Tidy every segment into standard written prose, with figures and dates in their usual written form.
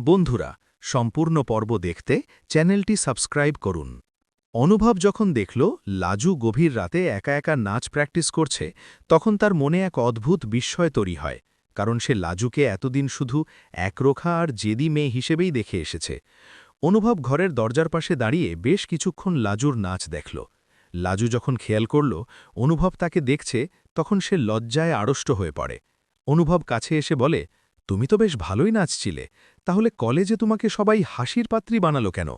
বন্ধুরা, সম্পূর্ণ পর্ব দেখতে চ্যানেলটি সাবস্ক্রাইব করুন। অনুভব যখন দেখল লাজু গভীর রাতে একা একা নাচ প্র্যাকটিস করছে, তখন তার মনে এক অদ্ভুত বিস্ময় তৈরি হয়, কারণ সে লাজুকে এতদিন শুধু একরোখা আর জেদি মেয়ে হিসেবেই দেখে এসেছে। অনুভব ঘরের দরজার পাশে দাঁড়িয়ে বেশ কিছুক্ষণ লাজুর নাচ দেখল। লাজু যখন খেয়াল করল অনুভব তাকে দেখছে, তখন সে লজ্জায় আড়ষ্ট হয়ে পড়ে। অনুভব কাছে এসে বলে, তুমি তো বেশ ভালোই নাচছিলে, তাহলে কলেজে তোমাকে সবাই হাসির পাত্রী বানালো কেন?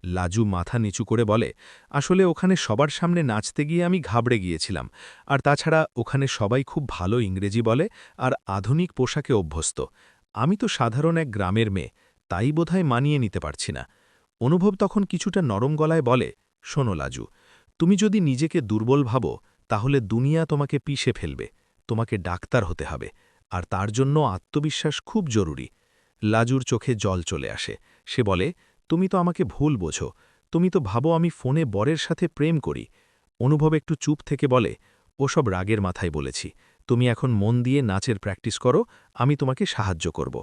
লাজু মাথা নিচু করে বলে, আসলে ওখানে সবার সামনে নাচতে গিয়ে আমি ঘাবড়ে গিয়েছিলাম, আর তাছাড়া ওখানে সবাই খুব ভালো ইংরেজি বলে আর আধুনিক পোশাকে অভ্যস্ত। আমি তো সাধারণ এক গ্রামের মেয়ে, তাই বোধহয় মানিয়ে নিতে পারছি না। অনুভব তখন কিছুটা নরম গলায় বলে, শোনো লাজু, তুমি যদি নিজেকে দুর্বল ভাবো, তাহলে দুনিয়া তোমাকে পিষে ফেলবে। তোমাকে ডাক্তার হতে হবে, আর তার জন্য আত্মবিশ্বাস খুব জরুরি। লাজুর চোখে জল চলে আসে। সে বলে, তুমি তো আমাকে ভুল বোঝো, তুমি তো ভাবো আমি ফোনে বরের সাথে প্রেম করি। অনুভব একটু চুপ থেকে বলে, ওসব রাগের মাথায় বলেছি, তুমি এখন মন দিয়ে নাচের প্র্যাকটিস করো, আমি তোমাকে সাহায্য করব।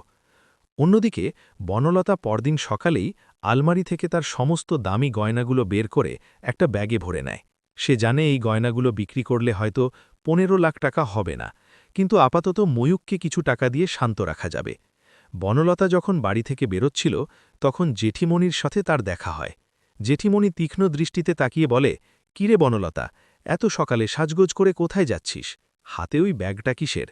অন্যদিকে বনলতা পরদিন সকালেই আলমারি থেকে তার সমস্ত দামি গয়নাগুলো বের করে একটা ব্যাগে ভরে নেয়। সে জানে এই গয়নাগুলো বিক্রি করলে হয়তো 15 লাখ টাকা হবে না, কিন্তু আপাতত ময়ূককে কিছু টাকা দিয়ে শান্ত রাখা যাবে। বনলতা যখন বাড়ি থেকে বেরোচ্ছিল, তখন জেঠিমণির সাথে তার দেখা হয়। জেঠিমণি তীক্ষ্ণ দৃষ্টিতে তাকিয়ে বলে, কিরে বনলতা, এত সকালে সাজগোজ করে কোথায় যাচ্ছিস? হাতে ওই ব্যাগটা কিসের?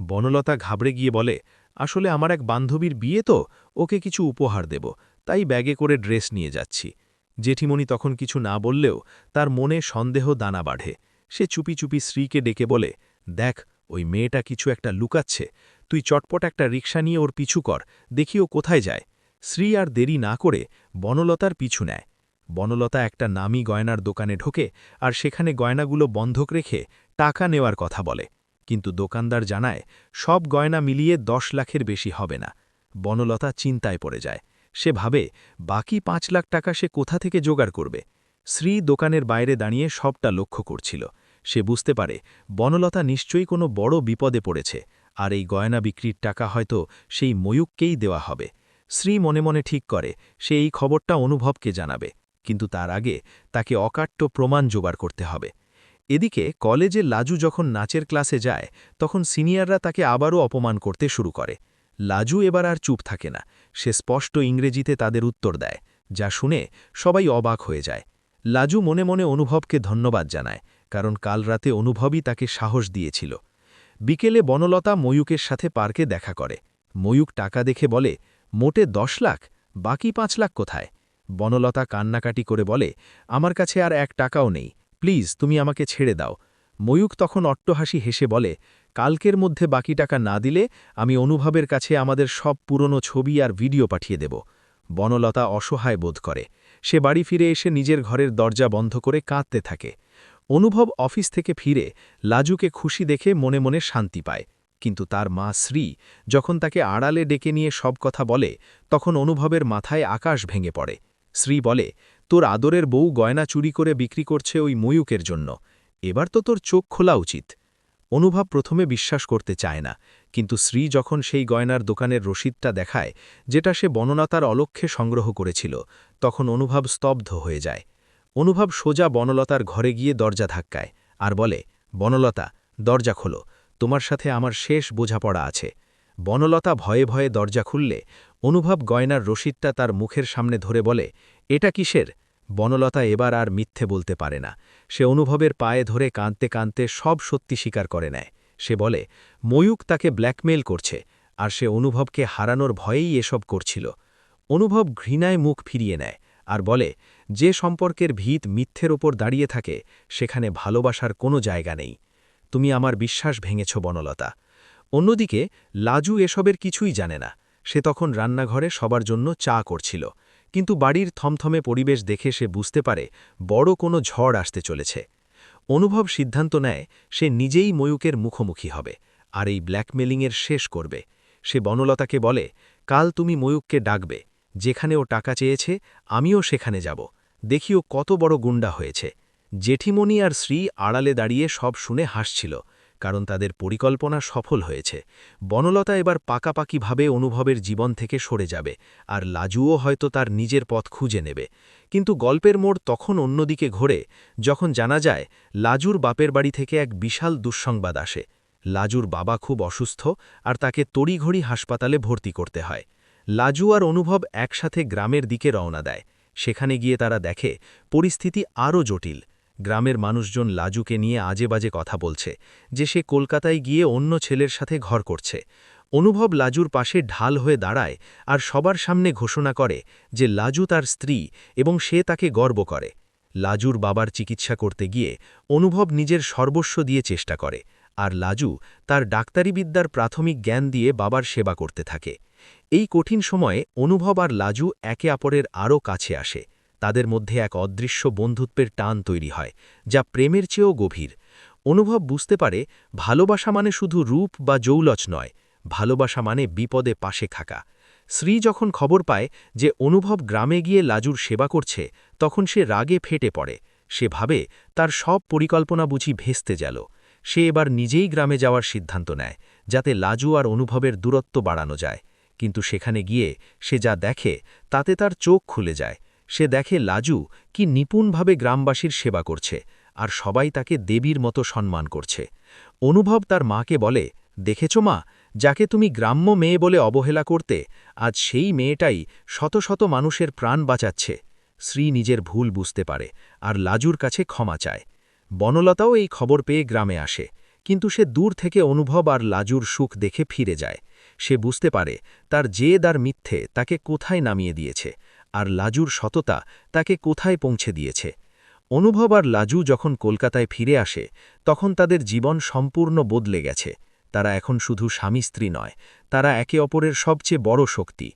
বনলতা ঘাবড়ে গিয়ে বলে, আসলে আমার এক বান্ধবীর বিয়ে তো, ওকে কিছু উপহার দেব, তাই ব্যাগে করে ড্রেস নিয়ে যাচ্ছি। জেঠিমণি তখন কিছু না বললেও তার মনে সন্দেহ দানা বাড়ে। সে চুপি চুপি শ্রীকে ডেকে বলে, দেখ, ওই মেয়েটা কিছু একটা লুকাচ্ছে, তুই চটপট একটা রিক্সা নিয়ে ওর পিছু কর, দেখি ও কোথায় যায়। শ্রী আর দেরি না করে বনলতার পিছু নেয়। বনলতা একটা নামি গয়নার দোকানে ঢোকে আর সেখানে গয়নাগুলো বন্ধক রেখে টাকা নেওয়ার কথা বলে, কিন্তু দোকানদার জানায় সব গয়না মিলিয়ে 10 লাখের বেশি হবে না। বনলতা চিন্তায় পড়ে যায়। সে ভাবে, বাকি 5 লাখ টাকা সে কোথা থেকে জোগাড় করবে? শ্রী দোকানের বাইরে দাঁড়িয়ে সবটা লক্ষ্য করছিল। সে বুঝতে পারে বনলতা নিশ্চয়ই কোনো বড় বিপদে পড়েছে, আর এই গয়না বিক্রির টাকা হয়তো সেই ময়ূককেই দেওয়া হবে। শ্রী মনে মনে ঠিক করে সে এই খবরটা অনুভবকে জানাবে, কিন্তু তার আগে তাকে অকাট্য প্রমাণ জোগাড় করতে হবে। এদিকে কলেজে লাজু যখন নাচের ক্লাসে যায়, তখন সিনিয়ররা তাকে আবারও অপমান করতে শুরু করে। লাজু এবার আর চুপ থাকে না, সে স্পষ্ট ইংরেজিতে তাদের উত্তর দেয়, যা শুনে সবাই অবাক হয়ে যায়। লাজু মনে মনে অনুভবকে ধন্যবাদ জানায়, কারণ কাল রাতে অনুভবই তাকে সাহস দিয়েছিল। বিকেলে বনলতা ময়ূকের সাথে পার্কে দেখা করে। ময়ূক টাকা দেখে বলে, মোটে 10 লাখ, বাকি 5 লাখ কোথায়? বনলতা কান্নাকাটি করে বলে, আমার কাছে আর 1 টাকাও নেই, প্লিজ তুমি আমাকে ছেড়ে দাও। ময়ূক তখন অট্টহাসি হেসে বলে, কালকের মধ্যে বাকি টাকা না দিলে আমি অনুভবের কাছে আমাদের সব পুরনো ছবি আর ভিডিও পাঠিয়ে দেব। বনলতা অসহায় বোধ করে। সে বাড়ি ফিরে এসে নিজের ঘরের দরজা বন্ধ করে কাঁদতে থাকে। অনুভব অফিস থেকে ফিরে লাজুকে খুশি দেখে মনে মনে শান্তি পায়, কিন্তু তার মা শ্রী যখন তাকে আড়ালে ডেকে নিয়ে সব কথা বলে, তখন অনুভবের মাথায় আকাশ ভেঙে পড়ে। শ্রী বলে, তোর আদরের বউ গয়না চুরি করে বিক্রি করছে ওই ময়ূকের জন্য, এবার তো তোর চোখ খোলা উচিত। অনুভব প্রথমে বিশ্বাস করতে চায় না, কিন্তু শ্রী যখন সেই গয়নার দোকানের রসিদটা দেখায়, যেটা সে বনলতার অলক্ষ্যে সংগ্রহ করেছিল, তখন অনুভব স্তব্ধ হয়ে যায়। অনুভব সোজা বনলতার ঘরে গিয়ে দরজা ধাক্কায় আর বলে, বনলতা, দরজা খোলো, তোমার সাথে আমার শেষ বোঝাপড়া আছে। বনলতা ভয়ে ভয়ে দরজা খুললে অনুভব গয়নার রসিদটা তার মুখের সামনে ধরে বলে, এটা কিসের? বনলতা এবার আর মিথ্যে বলতে পারে না। সে অনুভবের পায়ে ধরে কাঁদতে কাঁদতে সব সত্যি স্বীকার করে নেয়। সে বলে, ময়ূক তাকে ব্ল্যাকমেইল করছে, আর সে অনুভবকে হারানোর ভয়েই এসব করছিল। অনুভব ঘৃণায় মুখ ফিরিয়ে নেয় আর বলে, যে সম্পর্কের ভিত মিথ্যের ওপর দাঁড়িয়ে থাকে, সেখানে ভালোবাসার কোনো জায়গা নেই। তুমি আমার বিশ্বাস ভেঙেছ বনলতা। অন্যদিকে লাজু এসবের কিছুই জানে না। সে তখন রান্নাঘরে সবার জন্য চা করছিল, কিন্তু বাড়ির থমথমে পরিবেশ দেখে সে বুঝতে পারে বড় কোনো ঝড় আসতে চলেছে। অনুভব সিদ্ধান্ত নেয় সে নিজেই ময়ূকের মুখোমুখি হবে, আর এই ব্ল্যাকমেলিংয়ের শেষ করবে। সে বনলতাকে বলে, কাল তুমি ময়ূককে ডাকবে, যেখানে ও টাকা চেয়েছে আমিও সেখানে যাব, দেখিও কত বড় গুন্ডা হয়েছে। জেঠিমণি আর শ্রী আড়ালে দাঁড়িয়ে সব শুনে হাসছিল, কারণ তাদের পরিকল্পনা সফল হয়েছে। বনলতা এবার পাকাপাকিভাবে অনুভবের জীবন থেকে সরে যাবে, আর লাজুও হয়তো তার নিজের পথ খুঁজে নেবে। কিন্তু গল্পের মোড় তখন অন্যদিকে ঘোরে, যখন জানা যায় লাজুর বাপের বাড়ি থেকে এক বিশাল দুঃসংবাদ আসে। লাজুর বাবা খুব অসুস্থ, আর তাকে তড়িঘড়ি হাসপাতালে ভর্তি করতে হয়। লাজু আর অনুভব একসাথে গ্রামের দিকে রওনা দেয়। সেখানে গিয়ে তারা দেখে পরিস্থিতি আরও জটিল। গ্রামের মানুষজন লাজুকে নিয়ে আজেবাজে কথা বলছে, যে সে কলকাতায় গিয়ে অন্য ছেলের সাথে ঘর করছে। অনুভব লাজুর পাশে ঢাল হয়ে দাঁড়ায় আর সবার সামনে ঘোষণা করে যে লাজু তার স্ত্রী এবং সে তাকে গর্ব করে। লাজুর বাবার চিকিৎসা করতে গিয়ে অনুভব নিজের সর্বস্ব দিয়ে চেষ্টা করে, আর লাজু তার ডাক্তারিবিদ্যার প্রাথমিক জ্ঞান দিয়ে বাবার সেবা করতে থাকে। এই কঠিন সময়ে অনুভব আর লাজু একে অপরের আরও কাছে আসে। তাদের মধ্যে এক অদৃশ্য বন্ধুত্বের টান তৈরি হয়, যা প্রেমের চেয়েও গভীর। অনুভব বুঝতে পারে ভালোবাসা মানে শুধু রূপ বা জৌলচ নয়, ভালোবাসা মানে বিপদে পাশে থাকা। শ্রী যখন খবর পায় যে অনুভব গ্রামে গিয়ে লাজুর সেবা করছে, তখন সে রাগে ফেটে পড়ে। সে ভাবে তার সব পরিকল্পনা বুঝি ভেস্তে গেল। সে এবার নিজেই গ্রামে যাওয়ার সিদ্ধান্ত নেয়, যাতে লাজু আর অনুভবের দূরত্ব বাড়ানো যায়। কিন্তু সেখানে গিয়ে সে যা দেখে তাতে তার চোখ খুলে যায়। সে দেখে লাজু কি নিপুণভাবে গ্রামবাসীর সেবা করছে, আর সবাই তাকে দেবীর মতো সম্মান করছে। অনুভব তার মাকে বলে, দেখেছ মা, যাকে তুমি গ্রাম্য মেয়ে বলে অবহেলা করতে, আজ সেই মেয়েটাই শত শত মানুষের প্রাণ বাঁচাচ্ছে। শ্রী নিজের ভুল বুঝতে পারে আর লাজুর কাছে ক্ষমা চায়। বনলতাও এই খবর পেয়ে গ্রামে আসে, কিন্তু সে দূর থেকে অনুভব আর লাজুর সুখ দেখে ফিরে যায়। সে বুঝতে পারে তার জেদ আর মিথ্যে তাকে কোথায় নামিয়ে দিয়েছে, আর লাজুর সততা তাকে কোথায় পৌঁছে দিয়েছে। অনুভব আর লাজু যখন কলকাতায় ফিরে আসে, তখন তাদের জীবন সম্পূর্ণ বদলে গেছে। তারা এখন শুধু স্বামী স্ত্রী নয়, তারা একে অপরের সবচেয়ে বড় শক্তি।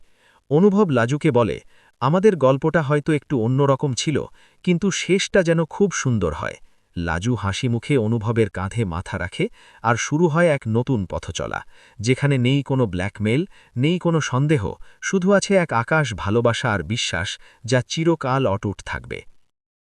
অনুভব লাজুকে বলে, আমাদের গল্পটা হয়তো একটু অন্যরকম ছিল, কিন্তু শেষটা যেন খুব সুন্দর হয়। লাজু হাসি মুখে অনুভবের কাঁধে মাথা রাখে, আর শুরু হয় এক নতুন পথচলা, যেখানে নেই কোনো ব্ল্যাকমেল, নেই কোনো সন্দেহ, শুধু আছে এক আকাশ ভালোবাসা আর বিশ্বাস, যা চিরকাল অটুট থাকবে।